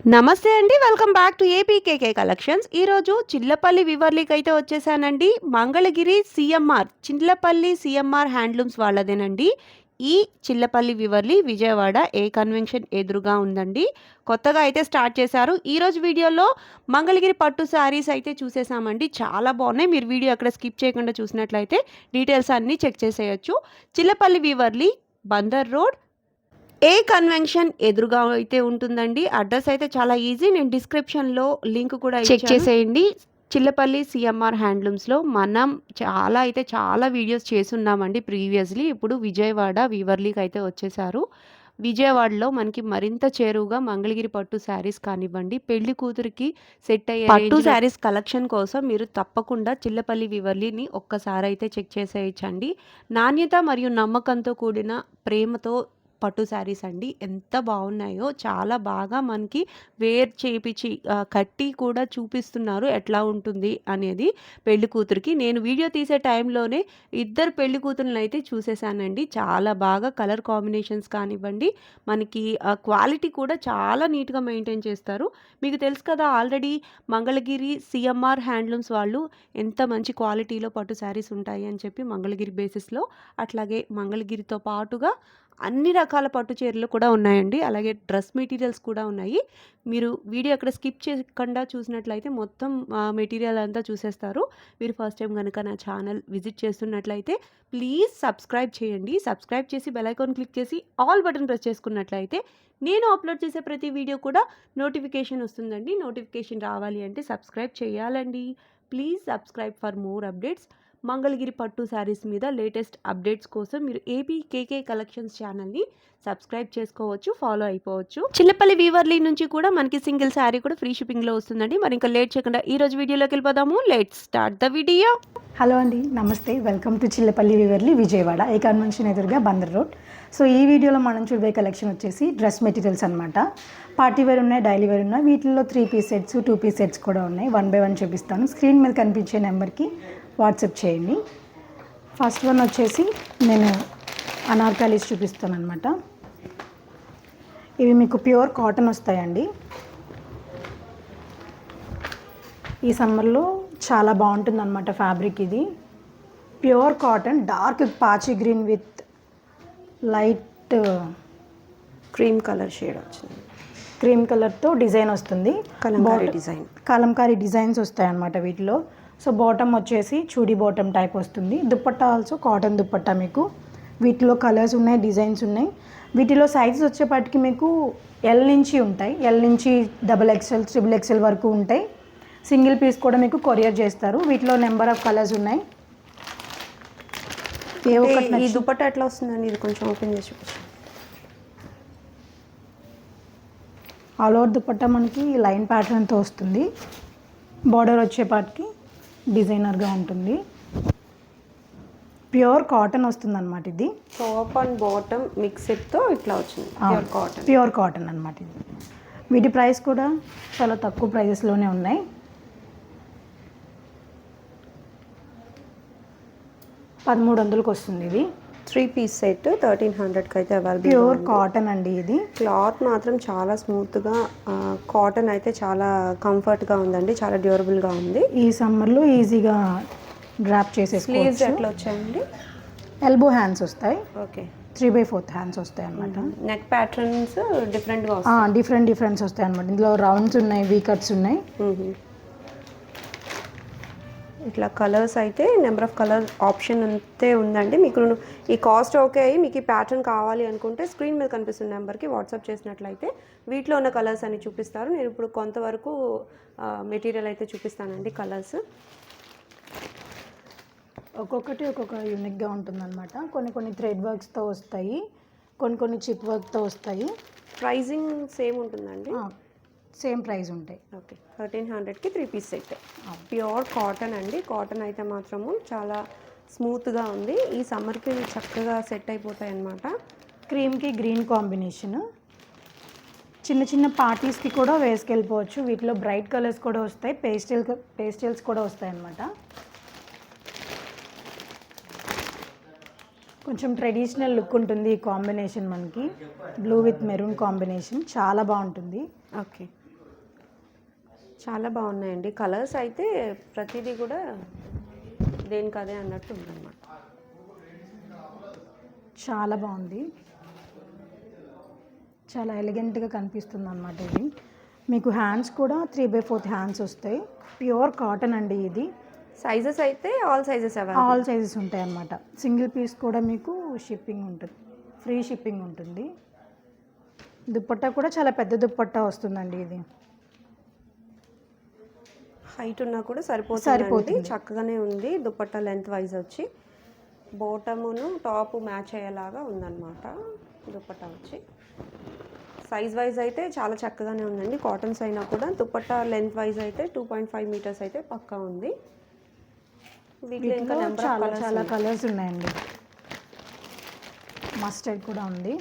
నమస్తే అండి. Welcome back to APKK collections. ఈరోజు చిల్లపల్లి వివర్లీకైతే వచ్చేసానండి. Mangalagiri CMR, Chillapalli CMR handlooms వాళ్ళదేనండి. ఈ చిల్లపల్లి వివర్లీ విజయవాడ ఏ కన్వెన్షన్ ఎదురుగా ఉందండి. కొత్తగా అయితే స్టార్ట్ చేశారు. ఈరోజు వీడియోలో మంగళగిరి పట్టు శారీస్ అయితే చూసేసామండి. చాలా బాగున్నాయి. మీరు వీడియో అక్కడ స్కిప్ చేయకుండా చూసినట్లయితే డీటెయిల్స్ అన్నీ చెక్ చేసేయచ్చు. చిల్లపల్లి వివర్లీ, బందర్ రోడ్, ఏ కన్వెన్షన్ ఎదురుగా అయితే ఉంటుందండి. అడ్రస్ అయితే చాలా ఈజీ. నేను డిస్క్రిప్షన్‌లో లింక్ కూడా చెక్ చేసేయండి. చిల్లపల్లి సీఎంఆర్ హ్యాండ్లూమ్స్‌లో మనం చాలా వీడియోస్ చేసున్నామండి ప్రీవియస్‌లీ. ఇప్పుడు విజయవాడ వీవర్లీకి అయితే వచ్చేసారు. విజయవాడలో మనకి మరింత చేరువగా మంగళగిరి పట్టు శారీస్ కానివ్వండి, పెళ్లి కూతురికి సెట్ అయ్యే పట్టు శారీస్ కలెక్షన్ కోసం మీరు తప్పకుండా చిల్లపల్లి వివర్లీని ఒక్కసారైతే చెక్ చేసేయచ్చండి. నాణ్యత మరియు నమ్మకంతో కూడిన ప్రేమతో పట్టు శారీస్ అండి. ఎంత బాగున్నాయో, చాలా బాగా మనకి వేర్ చేపిచ్చి కట్టి కూడా చూపిస్తున్నారు ఎట్లా ఉంటుంది అనేది పెళ్లి కూతురికి. నేను వీడియో తీసే టైంలోనే ఇద్దరు పెళ్లి కూతుర్లని అయితే చూసేసానండి. చాలా బాగా కలర్ కాంబినేషన్స్ కానివ్వండి, మనకి క్వాలిటీ కూడా చాలా నీట్గా మెయింటైన్ చేస్తారు. మీకు తెలుసు కదా, ఆల్రెడీ మంగళగిరి సీఎంఆర్ హ్యాండ్లూమ్స్ వాళ్ళు ఎంత మంచి క్వాలిటీలో పట్టు శారీస్ ఉంటాయి అని చెప్పి మంగళగిరి బేసిస్లో, అట్లాగే మంగళగిరితో పాటుగా అన్ని రకాల పట్టు చీరలు కూడా ఉన్నాయండి. అలాగే డ్రెస్ మెటీరియల్స్ కూడా ఉన్నాయి. మీరు వీడియో అక్కడ స్కిప్ చేయకుండా చూసినట్లయితే మొత్తం మెటీరియల్ అంతా చూసేస్తారు. మీరు ఫస్ట్ టైం కనుక నా ఛానల్ విజిట్ చేస్తున్నట్లయితే ప్లీజ్ సబ్స్క్రైబ్ చేయండి. సబ్స్క్రైబ్ చేసి బెల్ ఐకాన్ క్లిక్ చేసి ఆల్ బటన్ ప్రెస్ చేసుకున్నట్లయితే నేను అప్లోడ్ చేసే ప్రతి వీడియో కూడా నోటిఫికేషన్ వస్తుందండి. నోటిఫికేషన్ రావాలి అంటే సబ్స్క్రైబ్ చేయాలండి. Please subscribe for more updates. Mangalagiri పట్టు శారీస్ మీద లేటెస్ట్ అప్డేట్స్ కోసం మీరు ఏపీ కేకే కలెక్షన్స్ ఛానల్ని సబ్స్క్రైబ్ చేసుకోవచ్చు, ఫాలో అయిపోవచ్చు. చిల్లపల్లి వీవర్లీ నుంచి కూడా మనకి సింగిల్ శారీ కూడా ఫ్రీ షిప్పింగ్లో వస్తుందండి. మరి ఇంకా లేట్ చేయకుండా ఈరోజు వీడియోలోకి వెళ్ళిపోదాము. Let's start the video. Hello అండి, నమస్తే. వెల్కమ్ టు చిల్లపల్లి వివర్లీ విజయవాడ ఏ కన్వెన్షన్ ఎదురుగా బందర్ రోడ్. సో ఈ వీడియోలో మనం చూడబోయే కలెక్షన్ వచ్చేసి డ్రెస్ మెటీరియల్స్ అనమాట. పార్టీ వేర్ ఉన్నాయి, డైలీ వేర్ ఉన్నాయి. వీటిల్లో 3 పీస్ సెట్స్, 2 పీస్ సెట్స్ కూడా ఉన్నాయి. 1 బై 1 చూపిస్తాను. స్క్రీన్ మీద కనిపించే నెంబర్కి వాట్సాప్ చేయండి. ఫస్ట్ వన్ వచ్చేసి నేను అనార్కాలీస్ చూపిస్తాను అనమాట. ఇవి మీకు ప్యూర్ కాటన్ వస్తాయండి. ఈ సమ్మర్లో చాలా బాగుంటుంది అనమాట ఫ్యాబ్రిక్. ఇది ప్యూర్ కాటన్, డార్క్ పాచి green with light cream colour shade వచ్చింది. క్రీమ్ కలర్తో డిజైన్ వస్తుంది. కలంకారీ డిజైన్స్ వస్తాయి అన్నమాట వీటిలో. సో బాటమ్ వచ్చేసి చూడీ బాటమ్ టైప్ వస్తుంది. Dupatta also cotton dupatta. మీకు వీటిలో కలర్స్ ఉన్నాయి, డిజైన్స్ ఉన్నాయి. వీటిలో సైజెస్ వచ్చేపాటికి మీకు ఎల్ నుంచి ఉంటాయి. ఎల్ నుంచి XXL, XXL వరకు ఉంటాయి. సింగిల్ పీస్ కూడా మీకు కొరియర్ చేస్తారు. వీటిలో నెంబర్ ఆఫ్ కలర్స్ ఉన్నాయి. ఈ దుపట్టా ఎట్లా వస్తుందండి? ఇది కొంచెం ఓపెన్ చేసి చూపించండి. ఆల్ ఓవర్ దుపట్టా మనకి లైన్ ప్యాటర్న్తో వస్తుంది. బార్డర్ వచ్చేపాటికి డిజైనర్గా ఉంటుంది. ప్యూర్ కాటన్ వస్తుంది అనమాట. ఇది టాప్ అండ్ బాటమ్ మిక్స్డ్తో ఇట్లా వచ్చింది. ప్యూర్ కాటన్ అనమాట ఇది. వీటి ప్రైస్ కూడా చాలా తక్కువ ప్రైజెస్లోనే ఉన్నాయి. $1300 వస్తుంది. ఇది 3 పీస్ సెట్ 1300కి అయితే అవైలబుల్. ప్యూర్ కాటన్ అండి. ఇది క్లాత్ మాత్రం చాలా స్మూత్గా, కాటన్ అయితే చాలా కంఫర్ట్గా ఉందండి. చాలా డ్యూరబుల్గా ఉంది. ఈ సమ్మర్లో ఈజీగా డ్రాప్ చేసేసుకోవచ్చు. స్లీవ్స్ ఎట్లా వచ్చాయండి? ఎల్బో హ్యాండ్స్ వస్తాయి. ఓకే. 3/4 హ్యాండ్స్ వస్తాయి అన్నమాట. నెక్ ప్యాటర్న్స్ డిఫరెంట్గా వస్తాయి. డిఫరెంట్స్ వస్తాయి అన్నమాట. ఇందులో రౌండ్స్ ఉన్నాయి, వీ కట్స్ ఉన్నాయి. ఇట్లా కలర్స్ అయితే నెంబర్ ఆఫ్ కలర్ ఆప్షన్ అంతే ఉందండి. మీకు ఈ కాస్ట్ ఓకే అయ్యి మీకు ఈ ప్యాటర్న్ కావాలి అనుకుంటే స్క్రీన్ మీద కనిపిస్తున్న నెంబర్కి వాట్సాప్ చేసినట్లయితే వీటిలో ఉన్న కలర్స్ అని చూపిస్తారు. నేను ఇప్పుడు కొంతవరకు మెటీరియల్ అయితే చూపిస్తానండి. కలర్స్ ఒక్కొక్కటి ఒక్కొక్క యూనిక్గా ఉంటుందన్నమాట. కొన్ని థ్రెడ్ వర్క్స్తో వస్తాయి, కొన్ని చిప్ వర్క్తో వస్తాయి. ప్రైజింగ్ సేమ్ ఉంటుందండి? సేమ్ ప్రైస్ ఉంటాయి. ఓకే. 1300కి 3 పీస్ సెట్. ప్యూర్ కాటన్ అండి. కాటన్ అయితే మాత్రము చాలా స్మూత్గా ఉంది. ఈ సమ్మర్కి చక్కగా సెట్ అయిపోతాయి అన్నమాట. క్రీమ్కి గ్రీన్ కాంబినేషన్. చిన్న పార్టీస్కి కూడా వేసుకెళ్ళిపోవచ్చు. వీటిలో బ్రైట్ కలర్స్ కూడా వస్తాయి, పేస్టల్స్ కూడా వస్తాయి అన్నమాట. కొంచెం ట్రెడిషనల్ లుక్ ఉంటుంది ఈ కాంబినేషన్. మనకి బ్లూ విత్ మెరూన్ కాంబినేషన్ చాలా బాగుంటుంది. ఓకే. చాలా బాగున్నాయండి. కలర్స్ అయితే ప్రతిదీ కూడా దేనికి అదే అన్నట్టు ఉందన్నమాట. చాలా బాగుంది, చాలా ఎలిగెంట్గా కనిపిస్తుంది అన్నమాట. ఇది మీకు హ్యాండ్స్ కూడా 3/4 హ్యాండ్స్ వస్తాయి. ప్యూర్ కాటన్ అండి ఇది. సైజెస్ అయితే ఆల్ సైజెస్ ఉంటాయి అన్నమాట. సింగిల్ పీస్ కూడా మీకు షిప్పింగ్ ఉంటుంది, ఫ్రీ షిప్పింగ్ ఉంటుంది. దుప్పట్టా కూడా చాలా పెద్ద దుప్పట్టా వస్తుందండి. ఇది హైట్ ఉన్నా కూడా సరిపోతుంది. చక్కగానే ఉంది. దుపట్టా లెంత్ వైజ్ వచ్చి బాటమును టాప్ మ్యాచ్ అయ్యేలాగా ఉందన్నమాట. దుపట్టా వచ్చి సైజ్ వైజ్ అయితే చాలా చక్కగానే ఉందండి. కాటన్స్ అయినా కూడా దుపట్టా లెంత్ వైజ్ అయితే 2.5 మీటర్స్ అయితే పక్కా ఉంది. వీటిలో ఇంకా చాలా కలర్స్ ఉన్నాయండి. మస్టర్డ్ కూడా ఉంది.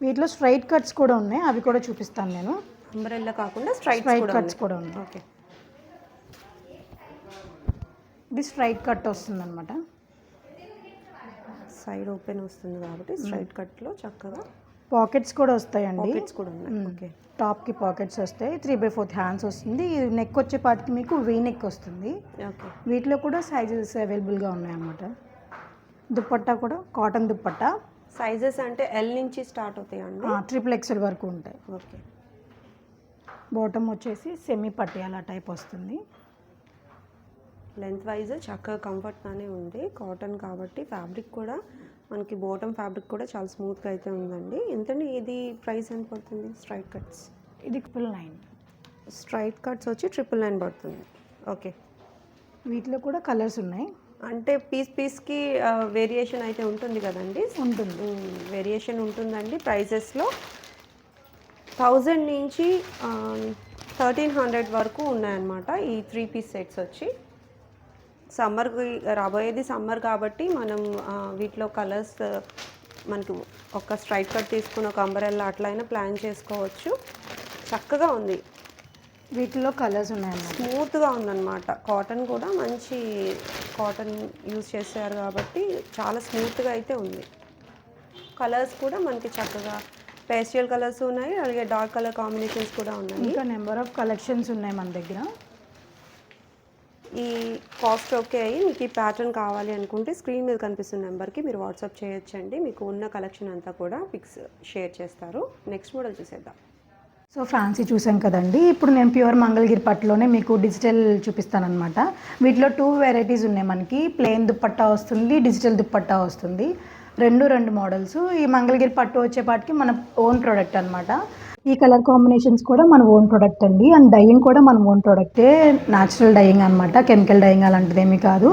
వీటిలో స్ట్రైట్ కట్స్ కూడా ఉన్నాయి, అవి కూడా చూపిస్తాను నేను. అంబ్రెల్లా కాకుండా స్ట్రైట్ కట్స్ కూడా ఉన్నాయి. ఓకే, ఇది స్ట్రైట్ కట్ వస్తుంది అనమాట. సైడ్ ఓపెన్ వస్తుంది కాబట్టి స్ట్రైట్ కట్లో చక్కగా పాకెట్స్ కూడా వస్తాయండి. పాకెట్స్ కూడా ఉన్నాయి. ఓకే, టాప్కి పాకెట్స్ వస్తాయి. 3/4 హ్యాండ్స్ వస్తుంది. నెక్ వచ్చేపాటికి మీకు వీ నెక్ వస్తుంది. ఓకే, వీటిలో కూడా సైజెస్ అవైలబుల్గా ఉన్నాయి అన్నమాట. దుప్పట్టా కూడా కాటన్ దుప్పట్టా. సైజెస్ అంటే ఎల్ నుంచి స్టార్ట్ అవుతాయండి, XXL వరకు ఉంటాయి. ఓకే, బాటమ్ వచ్చేసి సెమీ పటియాలా టైప్ వస్తుంది. లెంత్ వైజ్ చక్కగా కంఫర్ట్గానే ఉంది. కాటన్ కాబట్టి ఫ్యాబ్రిక్ కూడా మనకి బాటమ్ ఫ్యాబ్రిక్ కూడా చాలా స్మూత్గా అయితే ఉందండి. ఎంతండి ఇది ప్రైస్ ఎంత పడుతుంది? స్ట్రైట్ కట్స్ ఇది 999. స్ట్రైట్ కట్స్ వచ్చి 999 పడుతుంది. ఓకే, వీటిలో కూడా కలర్స్ ఉన్నాయి. అంటే పీస్కి వేరియేషన్ అయితే ఉంటుంది కదండి? ఉంటుంది, వేరియేషన్ ఉంటుందండి. ప్రైజెస్లో 1000 నుంచి 1300 వరకు ఉన్నాయన్నమాట ఈ 3 పీస్ సెట్స్ వచ్చి. సమ్మర్కి రాబోయేది సమ్మర్ కాబట్టి మనం వీటిలో కలర్స్ మనకి ఒక స్ట్రైట్ కట్ తీసుకుని ఒక అంబ్రెల్లా అట్లా అయినా ప్లాన్ చేసుకోవచ్చు. చక్కగా ఉంది. వీటిలో కలర్స్ ఉన్నాయన్నమాట. స్మూత్గా ఉందన్నమాట. కాటన్ కూడా మంచి కాటన్ యూజ్ చేశారు కాబట్టి చాలా స్మూత్గా అయితే ఉంది. కలర్స్ కూడా మనకి చక్కగా పేస్టల్ కలర్స్ ఉన్నాయి, అలాగే డార్క్ కలర్ కాంబినేషన్స్ కూడా ఉన్నాయి. ఇంకా నెంబర్ ఆఫ్ కలెక్షన్స్ ఉన్నాయి మన దగ్గర. ఈ కాస్ట్ ఓకే అయ్యి మీకు ఈ ప్యాటర్న్ కావాలి అనుకుంటే స్క్రీన్ మీద కనిపిస్తున్న నెంబర్కి మీరు వాట్సాప్ చేయొచ్చండి. మీకు ఉన్న కలెక్షన్ అంతా కూడా పిక్స్ షేర్ చేస్తారు. నెక్స్ట్ మోడల్ చూసేద్దాం. సో ఫ్యాన్సీ చూసాం కదండి. ఇప్పుడు నేను ప్యూర్ మంగళగిరి పట్టులోనే మీకు డిజిటల్ చూపిస్తానమాట. వీటిలో 2 వెరైటీస్ ఉన్నాయి మనకి. ప్లెయిన్ దుప్పట్టా వస్తుంది, డిజిటల్ దుప్పట్టా వస్తుంది. రెండు మోడల్స్. ఈ మంగళగిరి పట్టు వచ్చేపాటికి మన ఓన్ ప్రోడక్ట్ అనమాట. ఈ కలర్ కాంబినేషన్స్ కూడా మన ఓన్ ప్రోడక్ట్ అండి. అండ్ డయింగ్ కూడా మన ఓన్ ప్రోడక్టే. న్యాచురల్ డయింగ్ అనమాట, కెమికల్ డయింగ్ అలాంటిది ఏమీ కాదు.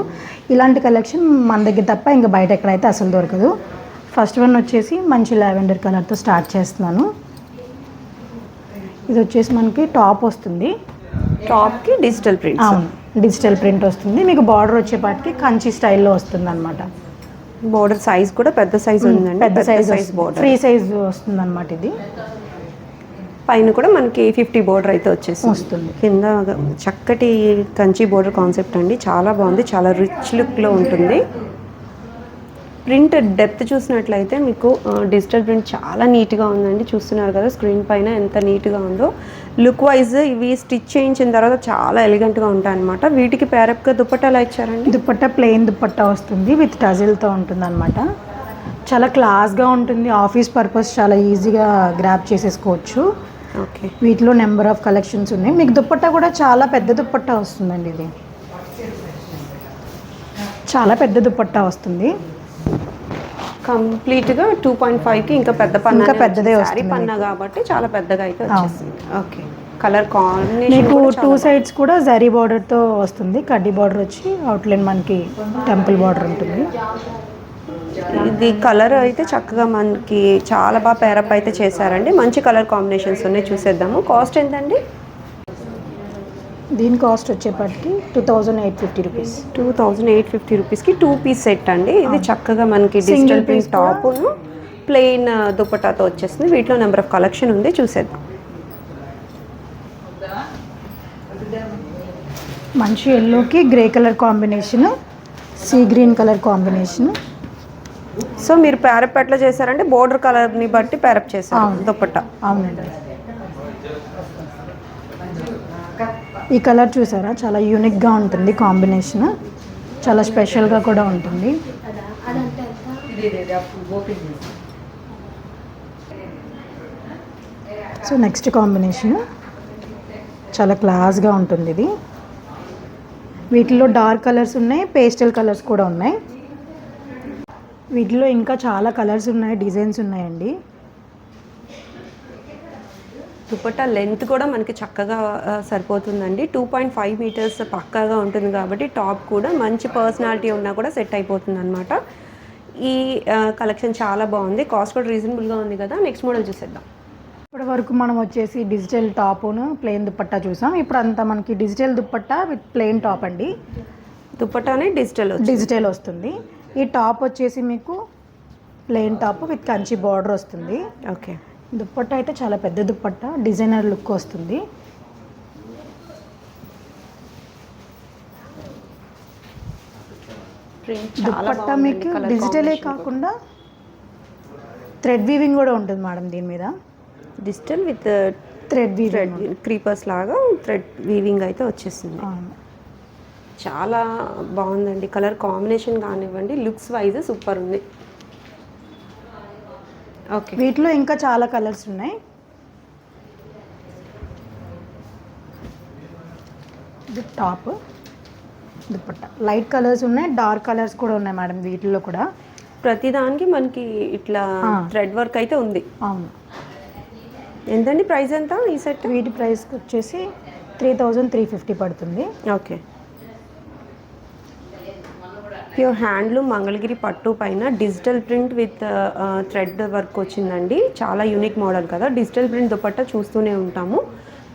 ఇలాంటి కలెక్షన్ మన దగ్గర తప్ప ఇంకా బయట ఎక్కడైతే అసలు దొరకదు. ఫస్ట్ వన్ వచ్చేసి మంచి లావెండర్ కలర్తో స్టార్ట్ చేస్తున్నాను. ఇది వచ్చేసి మనకి టాప్ వస్తుంది. టాప్కి డిజిటల్ ప్రింట్. అవును, డిజిటల్ ప్రింట్ వస్తుంది. మీకు బార్డర్ వచ్చేపాటికి కంచి స్టైల్లో వస్తుంది అనమాట. బోర్డర్ సైజ్ కూడా పెద్ద సైజ్ ఉందండి. పెద్ద సైజ్ బోర్డర్, ఫ్రీ సైజ్ వస్తుంది అనమాట. ఇది పైన కూడా మనకి 50 బోర్డర్ అయితే వస్తుంది. కింద చక్కటి కంచి బోర్డర్ కాన్సెప్ట్ అండి. చాలా బాగుంది, చాలా రిచ్ లుక్లో ఉంటుంది. ప్రింట్ డెప్త్ చూసినట్లయితే మీకు డిజిటల్ ప్రింట్ చాలా నీట్గా ఉందండి. చూస్తున్నారు కదా స్క్రీన్ పైన ఎంత నీట్గా ఉందో. లుక్ వైజ్ ఇవి స్టిచ్ చేయించిన తర్వాత చాలా ఎలిగెంట్గా ఉంటాయి అనమాట. వీటికి పేరప్గా దుప్పట్టా ఎలా ఇచ్చారండి? దుప్పట్టా ప్లెయిన్ దుప్పట్టా వస్తుంది, విత్ టజిల్తో ఉంటుంది అనమాట. చాలా క్లాస్గా ఉంటుంది. ఆఫీస్ పర్పస్ చాలా ఈజీగా గ్రాప్ చేసేసుకోవచ్చు. ఓకే, వీటిలో నెంబర్ ఆఫ్ కలెక్షన్స్ ఉన్నాయి. మీకు దుప్పట్టా కూడా చాలా పెద్ద దుప్పట్టా వస్తుందండి. ఇది చాలా పెద్ద దుప్పట్టా వస్తుంది. కంప్లీట్గా 2.5కి ఇంకా పెద్ద పన్నా, ఇంకా పెద్దదే వస్తుంది పన్నా కాబట్టి చాలా పెద్దగా అయితే వచ్చేస్తుంది. ఓకే, కలర్ కాంబినేషన్ మీకు 2 సైడ్స్ కూడా జరీ బార్డర్తో వస్తుంది. కడ్డీ బార్డర్ వచ్చి అవుట్లైన్ మనకి టెంపుల్ బార్డర్ ఉంటుంది. ఇది కలర్ అయితే చక్కగా మనకి చాలా బాగా పేరప్ అయితే చేశారండి. మంచి కలర్ కాంబినేషన్స్ ఉన్నాయి, చూసేద్దాము. కాస్ట్ ఎంతండి? దీని కాస్ట్ వచ్చేప్పటికి 2850 రూపీస్. 2850 రూపీస్కి 2 పీస్ సెట్ అండి. ఇది చక్కగా మనకి డిజిటల్ ప్రింట్ టాప్ను ప్లెయిన్ దుపట్టాతో వచ్చేస్తుంది. వీటిలో నెంబర్ ఆఫ్ కలెక్షన్ ఉంది, చూసేద్దాం. మంచి ఎల్లోకి grey colour combination, sea green colour combination. So మీరు ప్యారప్ ఎట్లా చేశారంటే బోర్డర్ కలర్ని బట్టి ప్యారప్ చేశారు దుపట్టా. అవునండి. ఈ కలర్ చూసారా, చాలా యూనిక్గా ఉంటుంది కాంబినేషన్, చాలా స్పెషల్గా కూడా ఉంటుంది. సో నెక్స్ట్ కాంబినేషన్ చాలా క్లాస్గా ఉంటుంది ఇది. వీటిలో డార్క్ కలర్స్ ఉన్నాయి, పేస్టల్ కలర్స్ కూడా ఉన్నాయి. వీటిలో ఇంకా చాలా కలర్స్ ఉన్నాయి, డిజైన్స్ ఉన్నాయండి. దుపట్టా లెంత్ కూడా మనకి చక్కగా సరిపోతుందండి. 2.5 మీటర్స్ పక్కాగా ఉంటుంది కాబట్టి టాప్ కూడా మంచి పర్సనాలిటీ ఉన్నా కూడా సెట్ అయిపోతుంది అనమాట. ఈ కలెక్షన్ చాలా బాగుంది, కాస్ట్ కూడా రీజనబుల్గా ఉంది కదా. నెక్స్ట్ మోడల్ చూసేద్దాం. ఇప్పటి వరకు మనం వచ్చేసి డిజిటల్ టాపును ప్లెయిన్ దుపట్టా చూసాం. ఇప్పుడు అంతా మనకి digital dupatta with plain top అండి. దుపట్టానే డిజిటల్ వస్తుంది. ఈ టాప్ వచ్చేసి మీకు plain top with Kanchi border వస్తుంది. ఓకే. దుపట్టా అయితే చాలా పెద్ద దుపట్టా, డిజైనర్ లుక్ వస్తుంది. దుపట్టా మీకు డిజిటలే కాకుండా థ్రెడ్ వీవింగ్ కూడా ఉంటుంది మేడం దీని మీద. Digital with thread weaving, creepers లాగా థ్రెడ్ వీవింగ్ అయితే వచ్చేసింది. చాలా బాగుందండి, కలర్ కాంబినేషన్ కానివ్వండి, లుక్స్ వైజ్ సూపర్ ఉంది. ఓకే. వీటిలో ఇంకా చాలా కలర్స్ ఉన్నాయి. ఇది టాప్, దుపట్టా లైట్ కలర్స్ ఉన్నాయి, డార్క్ కలర్స్ కూడా ఉన్నాయి మేడం వీటిల్లో కూడా. ప్రతిదానికి మనకి ఇట్లా థ్రెడ్ వర్క్ అయితే ఉంది. అవును. ఎంతండి ప్రైస్ ఎంత ఈ సెట్? వీటి ప్రైస్ వచ్చేసి 3350 పడుతుంది. ఓకే. ప్యూర్ హ్యాండ్లూమ్ మంగళగిరి పట్టు పైన digital print with thread work వచ్చిందండి. చాలా యూనిక్ మోడల్ కదా. డిజిటల్ ప్రింట్ దుపట్టా చూస్తూనే ఉంటాము,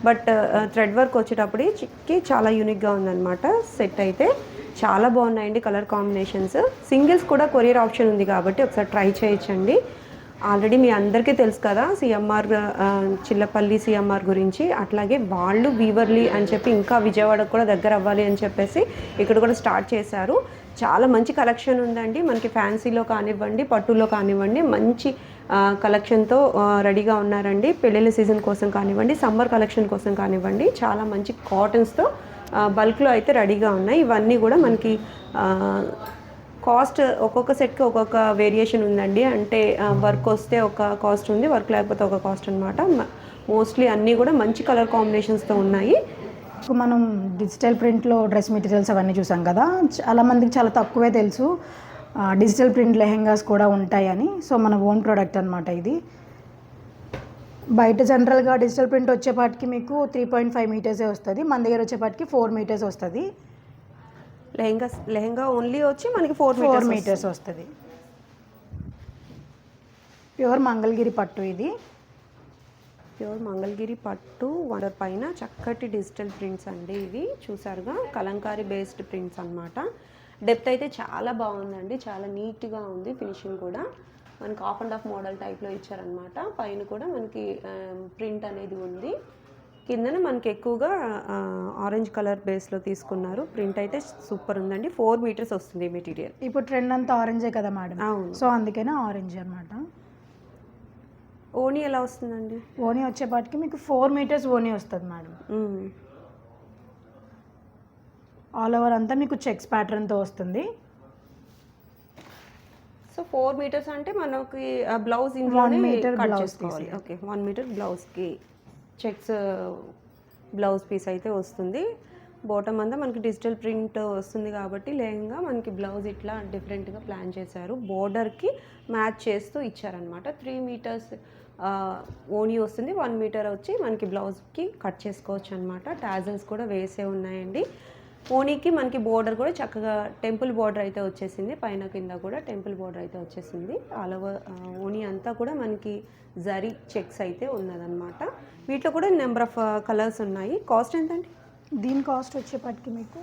బట్ థ్రెడ్ వర్క్ వచ్చేటప్పటికి చాలా యూనిక్గా ఉందన్నమాట. సెట్ అయితే చాలా బాగున్నాయండి కలర్ కాంబినేషన్స్. సింగిల్స్ కూడా కొరియర్ ఆప్షన్ ఉంది కాబట్టి ఒకసారి ట్రై చేయొచ్చండి. ఆల్రెడీ మీ అందరికీ తెలుసు కదా సిఎంఆర్, చిల్లపల్లి సిఎంఆర్ గురించి. అట్లాగే వాళ్ళు వీవర్లీ అని చెప్పి ఇంకా విజయవాడకు కూడా దగ్గర అవ్వాలి అని చెప్పేసి ఇక్కడ కూడా స్టార్ట్ చేశారు. చాలా మంచి కలెక్షన్ ఉందండి మనకి. ఫ్యాన్సీలో కానివ్వండి, పట్టులో కానివ్వండి, మంచి కలెక్షన్తో రెడీగా ఉన్నారండి. పెళ్ళిళ్ళ సీజన్ కోసం కానివ్వండి, సమ్మర్ కలెక్షన్ కోసం కానివ్వండి, చాలా మంచి కాటన్స్తో బల్క్లో అయితే రెడీగా ఉన్నాయి. ఇవన్నీ కూడా మనకి కాస్ట్ ఒక్కొక్క సెట్కి ఒక్కొక్క వేరియేషన్ ఉందండి. అంటే వర్క్ వస్తే ఒక కాస్ట్ ఉంది, వర్క్ లేకపోతే ఒక కాస్ట్ అనమాట. మోస్ట్లీ అన్నీ కూడా మంచి కలర్ కాంబినేషన్స్తో ఉన్నాయి. మనం డిజిటల్ ప్రింట్లో డ్రెస్ మెటీరియల్స్ అవన్నీ చూసాం కదా, చాలా మందికి చాలా తక్కువే తెలుసు డిజిటల్ ప్రింట్ లెహెంగాస్ కూడా ఉంటాయని. సో మన ఓన్ ప్రోడక్ట్ అనమాట ఇది. బయట జనరల్గా డిజిటల్ ప్రింట్ వచ్చేపాటికి మీకు 3.5 మీటర్సే వస్తుంది, మన దగ్గర వచ్చేపాటికి 4 మీటర్స్ వస్తుంది. లెహెంగా ఓన్లీ వచ్చి మనకి 4 మీటర్స్ వస్తుంది. ప్యూర్ మంగళగిరి పట్టు ఇది. ప్యూర్ మంగళగిరి పట్టు వండర్ పైన చక్కటి డిజిటల్ ప్రింట్స్ అండి. ఇవి చూసారుగా కలంకారీ బేస్డ్ ప్రింట్స్ అనమాట. డెప్త్ అయితే చాలా బాగుందండి, చాలా నీట్గా ఉంది. ఫినిషింగ్ కూడా మనకి ఆఫ్ అండ్ ఆఫ్ మోడల్ టైప్లో ఇచ్చారనమాట. పైన కూడా మనకి ప్రింట్ అనేది ఉంది. కిందన మనకి ఎక్కువగా ఆరెంజ్ కలర్ బేస్లో తీసుకున్నారు. ప్రింట్ అయితే సూపర్ ఉందండి. 4 మీటర్స్ వస్తుంది మెటీరియల్. ఇప్పుడు ట్రెండ్ అంతా ఆరెంజే కదా మేడం. అవును. సో అందుకనే ఆరెంజ్ అనమాట. ఓనీ ఎలా వస్తుందండి? ఓనీ వచ్చేపాటికి మీకు 4 మీటర్స్ ఓనీ వస్తుంది మేడం. ఆల్ ఓవర్ అంతా మీకు చెక్స్ ప్యాటర్న్తో వస్తుంది. సో 4 మీటర్స్ అంటే మనకి బ్లౌజ్ 1 మీటర్ కట్ బ్లౌజ్ చేసుకోవాలి. ఓకే, 1 మీటర్ బ్లౌజ్కి చెక్స్ బ్లౌజ్ పీస్ అయితే వస్తుంది. బాటమ్ అంతా మనకి డిజిటల్ ప్రింట్ వస్తుంది కాబట్టి లెహంగా మనకి బ్లౌజ్ ఇట్లా డిఫరెంట్గా ప్లాన్ చేశారు. బోర్డర్కి మ్యాచ్ చేస్తూ ఇచ్చారనమాట. 3 మీటర్స్ ఓనీ వస్తుంది, 1 మీటర్ వచ్చి మనకి బ్లౌజ్కి కట్ చేసుకోవచ్చు అనమాట. టాజల్స్ కూడా వేసే ఉన్నాయండి. ఓనీకి మనకి బోర్డర్ కూడా చక్కగా టెంపుల్ బోర్డర్ అయితే వచ్చేసింది. పైన కింద కూడా టెంపుల్ బోర్డర్ అయితే వచ్చేసింది. ఆల్ ఓవర్ ఓనీ అంతా కూడా మనకి జరీ చెక్స్ అయితే ఉన్నదన్నమాట. వీటిలో కూడా నెంబర్ ఆఫ్ కలర్స్ ఉన్నాయి. కాస్ట్ ఎంతండి? దీని కాస్ట్ వచ్చేపటికి మీకు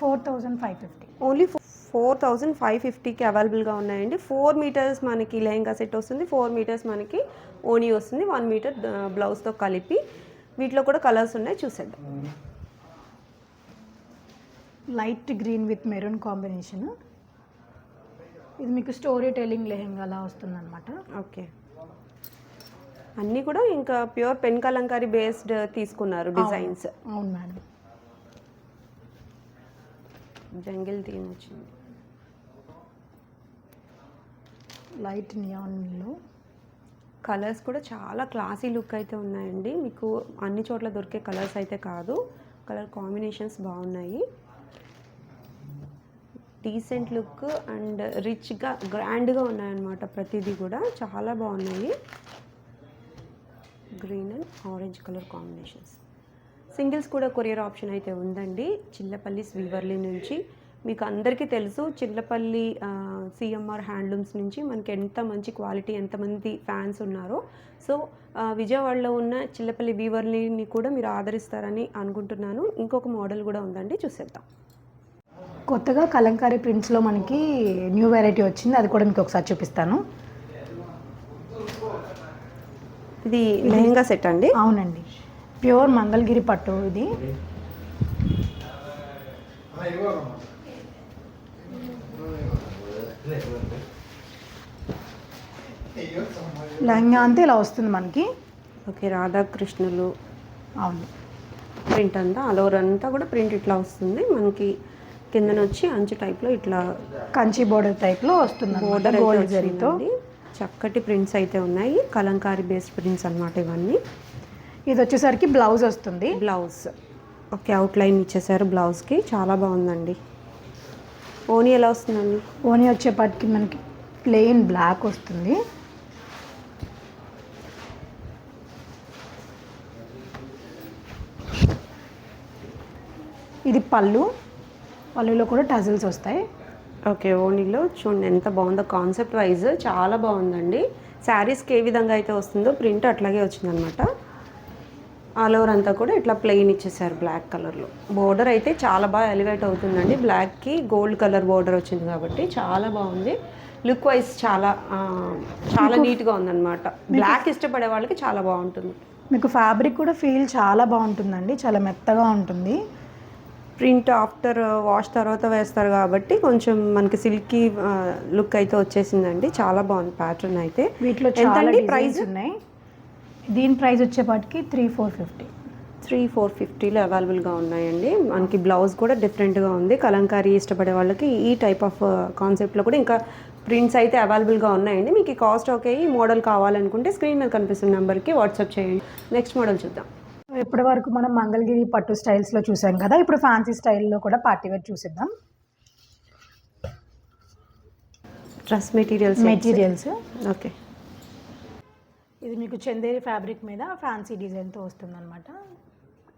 4550. ఓన్లీ 4550కి అవైలబుల్గా ఉన్నాయండి. 4 మీటర్స్ మనకి లెహంగా సెట్ వస్తుంది, 4 మీటర్స్ మనకి ఓనీ వస్తుంది, 1 మీటర్ బ్లౌజ్తో కలిపి. వీటిలో కూడా కలర్స్ ఉన్నాయి, చూసేద్దాం. Light green with maroon combination. ఇది మీకు స్టోరీ టెల్లింగ్ లెహెంగా అలా వస్తుందన్నమాట. ఓకే. అన్నీ కూడా ఇంకా ప్యూర్ పెన్ కలంకారీ బేస్డ్ తీసుకున్నారు డిజైన్స్. అవును మేడం. జంగిల్ థీమ్ వచ్చింది. లైట్ నియాన్లో కలర్స్ కూడా చాలా క్లాసీ లుక్ అయితే ఉన్నాయండి. మీకు అన్ని చోట్ల దొరికే కలర్స్ అయితే కాదు, కలర్ కాంబినేషన్స్ బాగున్నాయి. డీసెంట్ లుక్ అండ్ రిచ్గా గ్రాండ్గా ఉన్నాయన్నమాట. ప్రతిదీ కూడా చాలా బాగున్నాయి. Green and orange colour combinations. Singles కూడా కొరియర్ ఆప్షన్ అయితే ఉందండి. చిల్లపల్లి వీవర్లీ నుంచి మీకు అందరికీ తెలుసు, చిల్లపల్లి సిఎంఆర్ హ్యాండ్లూమ్స్ నుంచి మనకి ఎంత మంచి క్వాలిటీ, ఎంతమంది ఫ్యాన్స్ ఉన్నారో. సో విజయవాడలో ఉన్న చిల్లపల్లి వీవర్లీని కూడా మీరు ఆదరిస్తారని అనుకుంటున్నాను. ఇంకొక మోడల్ కూడా ఉందండి, చూసేద్దాం. కొత్తగా కలంకారీ ప్రింట్స్లో మనకి న్యూ వెరైటీ వచ్చింది, అది కూడా మీకు ఒకసారి చూపిస్తాను. ఇది లెహంగా సెట్ అండి. అవునండి, ప్యూర్ మంగళగిరి పట్టు. ఇది లెహంగా అంతే ఇలా వస్తుంది మనకి. ఓకే, రాధాకృష్ణులు. అవును, ప్రింట్ అంతా ఆల్ ఓవర్ అంతా కూడా ప్రింట్ ఇట్లా వస్తుంది మనకి. కిందన వచ్చి అంచు టైప్లో ఇట్లా కంచి బోర్డర్ టైప్లో వస్తుంది. బోర్డర్ గోల్డ్ జరీతో చక్కటి ప్రింట్స్ అయితే ఉన్నాయి. కలంకారీ బేస్డ్ ప్రింట్స్ అన్నమాట ఇవన్నీ. ఇది వచ్చేసరికి బ్లౌజ్ వస్తుంది. బ్లౌజ్ ఓకే, అవుట్లైన్ ఇచ్చేసారు బ్లౌజ్కి, చాలా బాగుందండి. ఓనీ ఎలా వస్తుందండి? ఓనీ వచ్చేపటికి మనకి ప్లెయిన్ బ్లాక్ వస్తుంది. ఇది పళ్ళులో కూడా టజిల్స్ వస్తాయి. ఓకే, ఓనీలో చూడండి ఎంత బాగుందో. కాన్సెప్ట్ వైజ్ చాలా బాగుందండి. శారీస్కి ఏ విధంగా అయితే వస్తుందో ప్రింట్ అట్లాగే వచ్చిందనమాట. ఆల్ ఓవర్ అంతా కూడా ఇట్లా ప్లెయిన్ ఇచ్చేసారు బ్లాక్ కలర్లో. బోర్డర్ అయితే చాలా బాగా ఎలివేట్ అవుతుందండి. బ్లాక్కి గోల్డ్ కలర్ బోర్డర్ వచ్చింది కాబట్టి చాలా బాగుంది. లుక్ వైజ్ చాలా నీట్గా ఉందన్నమాట. బ్లాక్ ఇష్టపడే వాళ్ళకి చాలా బాగుంటుంది. మీకు ఫ్యాబ్రిక్ కూడా ఫీల్ చాలా బాగుంటుందండి, చాలా మెత్తగా ఉంటుంది. ప్రింట్ ఆఫ్టర్ వాష్ తర్వాత వేస్తారు కాబట్టి కొంచెం మనకి సిల్కీ లుక్ అయితే వచ్చేసిందండి. చాలా బాగుంది ప్యాటర్న్ అయితే. వీటిలో చాలా ప్రైస్ ఉన్నాయి. దీని ప్రైస్ వచ్చేపాటికి 3,450. 3,450లో అవైలబుల్గా ఉన్నాయండి. మనకి బ్లౌజ్ కూడా డిఫరెంట్గా ఉంది. కలంకారీ ఇష్టపడే వాళ్ళకి ఈ టైప్ ఆఫ్ కాన్సెప్ట్లో కూడా ఇంకా ప్రింట్స్ అయితే అవైలబుల్గా ఉన్నాయండి. మీకు ఈ కాస్ట్ ఓకే, ఈ మోడల్ కావాలనుకుంటే స్క్రీన్ మీద కనిపిస్తున్న నెంబర్కి వాట్సాప్ చేయండి. నెక్స్ట్ మోడల్ చూద్దాం. ఇప్పటి వరకు మనం మంగళగిరి పట్టు స్టైల్స్లో చూసాం కదా, ఇప్పుడు ఫ్యాన్సీ స్టైల్లో కూడా పార్టీ వేర్ చూసిద్దాం. Dress materials okay. ఇది మీకు చందేరి ఫ్యాబ్రిక్ మీద ఫ్యాన్సీ డిజైన్తో వస్తుందన్నమాట.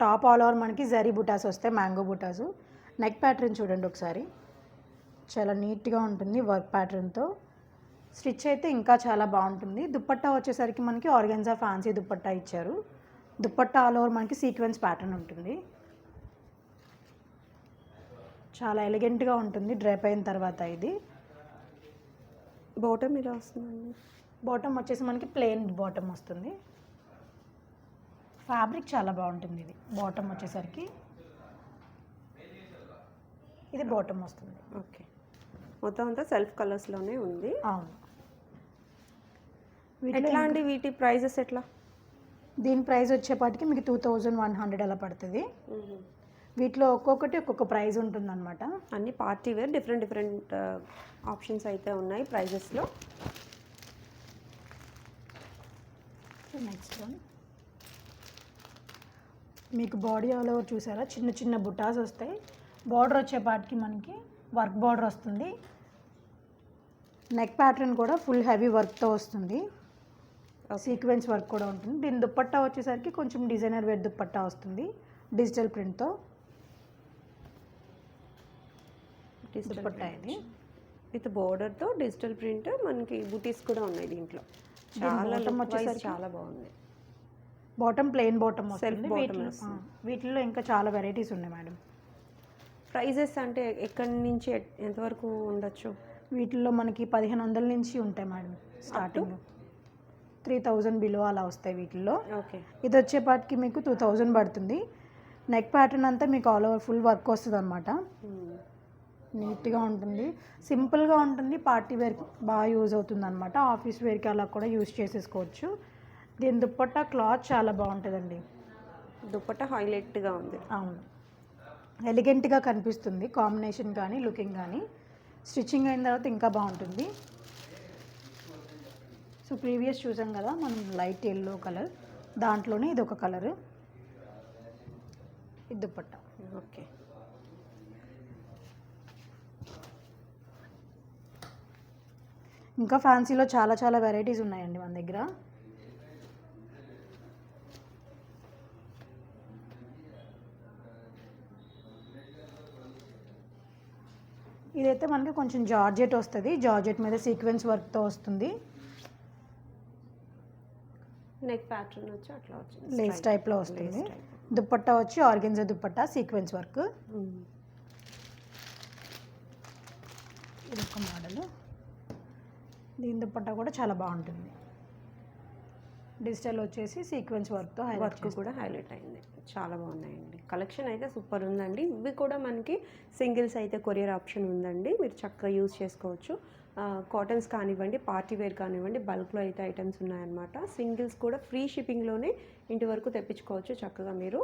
టాప్ ఆల్ ఓవర్ మనకి జరీ బుటాస్ వస్తాయి, మ్యాంగో బుటాసు. నెక్ ప్యాటర్న్ చూడండి ఒకసారి, చాలా నీట్గా ఉంటుంది వర్క్ ప్యాటర్న్తో. స్టిచ్ అయితే ఇంకా చాలా బాగుంటుంది. దుప్పట్టా వచ్చేసరికి మనకి ఆర్గెన్జా ఫ్యాన్సీ దుప్పట్టా ఇచ్చారు. దుప్పట్టా ఆల్ ఓవర్ మనకి సీక్వెన్స్ ప్యాటర్న్ ఉంటుంది. చాలా ఎలిగెంట్గా ఉంటుంది డ్రేప్ అయిన తర్వాత. ఇది బాటమ్ ఇలా వస్తుందండి. బాటమ్ వచ్చేసి మనకి ప్లెయిన్ బాటమ్ వస్తుంది. ఫ్యాబ్రిక్ చాలా బాగుంటుంది. ఇది బాటమ్ వచ్చేసరికి ఇది బాటమ్ వస్తుంది. ఓకే, మొత్తం అంతా సెల్ఫ్ కలర్స్లోనే ఉంది. అవును. ఎట్లా అండి వీటి ప్రైజెస్ ఎట్లా? దీని ప్రైస్ వచ్చేపాటికి మీకు 2,100 అలా పడుతుంది. వీటిలో ఒక్కొక్కటి ఒక్కొక్క ప్రైస్ ఉంటుందన్నమాట. అన్ని పార్టీ వేర్ డిఫరెంట్ ఆప్షన్స్ అయితే ఉన్నాయి ప్రైజెస్లో. నెక్స్ట్ వన్ మీకు బాడీ ఆల్ ఓవర్ చూసారా, చిన్న చిన్న బుటాస్ వస్తాయి. బార్డర్ వచ్చేపాటికి మనకి వర్క్ బార్డర్ వస్తుంది. నెక్ ప్యాటర్న్ కూడా ఫుల్ హెవీ వర్క్తో వస్తుంది. సీక్వెన్స్ వర్క్ కూడా ఉంటుంది. దీని దుప్పట్టా వచ్చేసరికి కొంచెం డిజైనర్ వేర్ దుప్పట్టా వస్తుంది డిజిటల్ ప్రింట్తో. దుప్పట్టా ఇది విత్ బోర్డర్తో డిజిటల్ ప్రింట్. మనకి బూటీస్ కూడా ఉన్నాయి దీంట్లో. చాలా బాగుంది. బాటమ్ ప్లెయిన్ బాటమ్ వస్తుంది. వీటిలో ఇంకా చాలా వెరైటీస్ ఉన్నాయి మేడం. ప్రైజెస్ అంటే ఎక్కడి నుంచి ఎంతవరకు ఉండొచ్చు? వీటిల్లో మనకి 1,500 నుంచి ఉంటాయి మేడం. స్టార్టింగ్ 3,000 బిలో అలా వస్తాయి వీటిల్లో. ఓకే, ఇది వచ్చేపాటికి మీకు 2,000 పడుతుంది. నెక్ ప్యాటర్న్ అంతా మీకు ఆల్ ఓవర్ ఫుల్ వర్క్ వస్తుంది అనమాట. నీట్గా ఉంటుంది, సింపుల్గా ఉంటుంది, పార్టీ వేర్కి బాగా యూజ్ అవుతుంది అనమాట. ఆఫీస్ వేర్కి అలా కూడా యూజ్ చేసేసుకోవచ్చు. దీని దుప్పట్టా క్లాత్ చాలా బాగుంటుందండి. దుపట్టా హైలైట్గా ఉంది. అవును, ఎలిగెంట్గా కనిపిస్తుంది, కాంబినేషన్ కానీ లుకింగ్ కానీ. స్టిచ్చింగ్ అయిన తర్వాత ఇంకా బాగుంటుంది. సో ప్రీవియస్ చూసాం కదా మనం, లైట్ ఎల్లో కలర్, దాంట్లోనే ఇది ఒక కలరు. ఇది దుపట్టా. ఓకే. ఇంకా ఫ్యాన్సీలో చాలా చాలా వెరైటీస్ ఉన్నాయండి మన దగ్గర. ఇదైతే మనకి కొంచెం జార్జెట్ వస్తుంది, జార్జెట్ మీద సీక్వెన్స్ వర్క్తో వస్తుంది. నెక్ ప్యాటర్న్ వచ్చి అట్లా వచ్చింది, లేస్ టైప్లో వస్తుంది. దుపట్టా వచ్చి ఆర్గెన్జా దుపట్టా, సీక్వెన్స్ వర్క్. ఇది ఒక మోడల్. దీని దుపట్టా కూడా చాలా బాగుంటుంది. డిజిటల్ వచ్చేసి సీక్వెన్స్ వర్క్తో వర్క్ కూడా హైలైట్ అయింది. చాలా బాగున్నాయండి. కలెక్షన్ అయితే సూపర్ ఉందండి. ఇవి కూడా మనకి సింగిల్స్ అయితే కొరియర్ ఆప్షన్ ఉందండి, మీరు చక్కగా యూజ్ చేసుకోవచ్చు. కాటన్స్ కానివ్వండి, పార్టీ వేర్ కానివ్వండి, బల్క్లో అయితే ఐటమ్స్ ఉన్నాయన్నమాట. సింగిల్స్ కూడా ఫ్రీ షిప్పింగ్లోనే ఇంటి వరకు తెప్పించుకోవచ్చు చక్కగా మీరు.